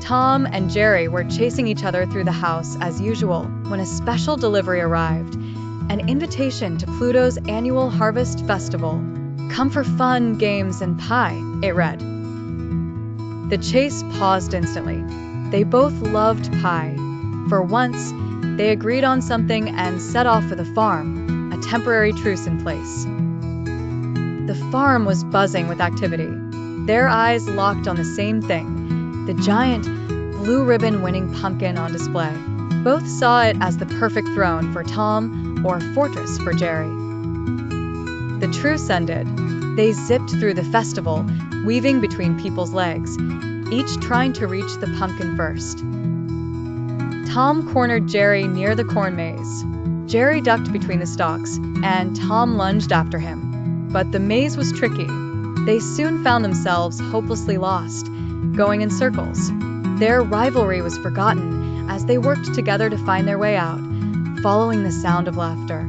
Tom and Jerry were chasing each other through the house as usual when a special delivery arrived, an invitation to Pluto's annual harvest festival. "Come for fun, games, and pie," it read. The chase paused instantly. They both loved pie. For once, they agreed on something and set off for the farm, a temporary truce in place. The farm was buzzing with activity. Their eyes locked on the same thing, the giant, blue ribbon-winning pumpkin on display. Both saw it as the perfect throne for Tom or fortress for Jerry. The truce ended. They zipped through the festival, weaving between people's legs, each trying to reach the pumpkin first. Tom cornered Jerry near the corn maze. Jerry ducked between the stalks, and Tom lunged after him. But the maze was tricky. They soon found themselves hopelessly lost, going in circles. Their rivalry was forgotten as they worked together to find their way out, following the sound of laughter.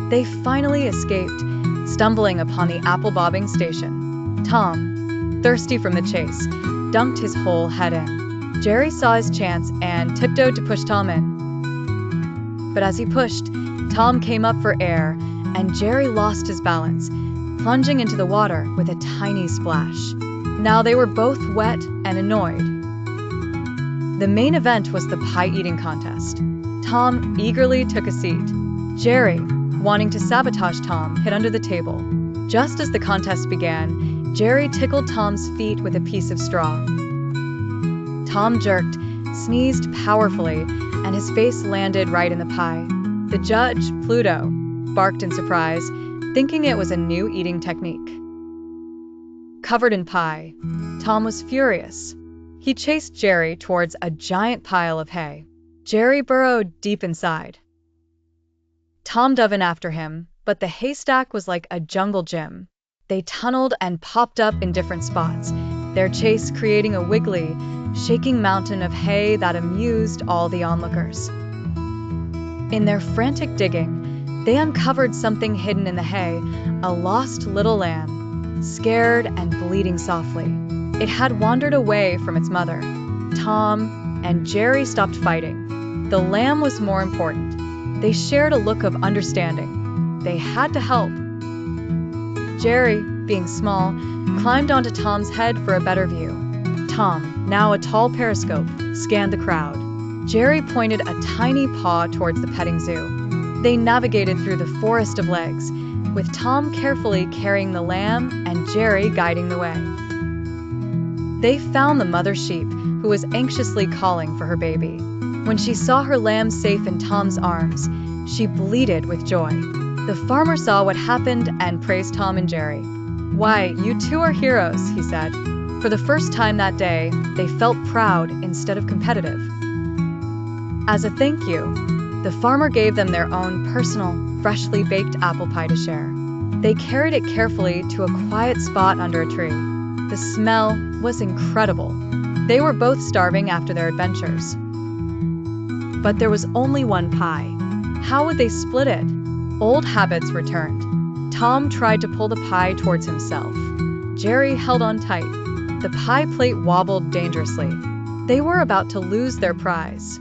They finally escaped, stumbling upon the apple-bobbing station. Tom, thirsty from the chase, dunked his whole head in. Jerry saw his chance and tiptoed to push Tom in. But as he pushed, Tom came up for air, and Jerry lost his balance, plunging into the water with a tiny splash. Now they were both wet and annoyed. The main event was the pie-eating contest. Tom eagerly took a seat. Jerry, wanting to sabotage Tom, hid under the table. Just as the contest began, Jerry tickled Tom's feet with a piece of straw. Tom jerked, sneezed powerfully, and his face landed right in the pie. The judge, Pluto, barked in surprise, thinking it was a new eating technique. Covered in pie, Tom was furious. He chased Jerry towards a giant pile of hay. Jerry burrowed deep inside. Tom dove in after him, but the haystack was like a jungle gym. They tunneled and popped up in different spots, their chase creating a wiggly, shaking mountain of hay that amused all the onlookers. In their frantic digging, they uncovered something hidden in the hay, a lost little lamb, scared and bleeding softly. It had wandered away from its mother. Tom and Jerry stopped fighting. The lamb was more important. They shared a look of understanding. They had to help. Jerry, being small, climbed onto Tom's head for a better view. Tom, now a tall periscope, scanned the crowd. Jerry pointed a tiny paw towards the petting zoo. They navigated through the forest of legs, with Tom carefully carrying the lamb and Jerry guiding the way. They found the mother sheep, who was anxiously calling for her baby. When she saw her lamb safe in Tom's arms, she bleated with joy. The farmer saw what happened and praised Tom and Jerry. "Why, you two are heroes," he said. For the first time that day, they felt proud instead of competitive. As a thank you, the farmer gave them their own personal, freshly baked apple pie to share. They carried it carefully to a quiet spot under a tree. The smell was incredible. They were both starving after their adventures. But there was only one pie. How would they split it? Old habits returned. Tom tried to pull the pie towards himself. Jerry held on tight. The pie plate wobbled dangerously. They were about to lose their prize.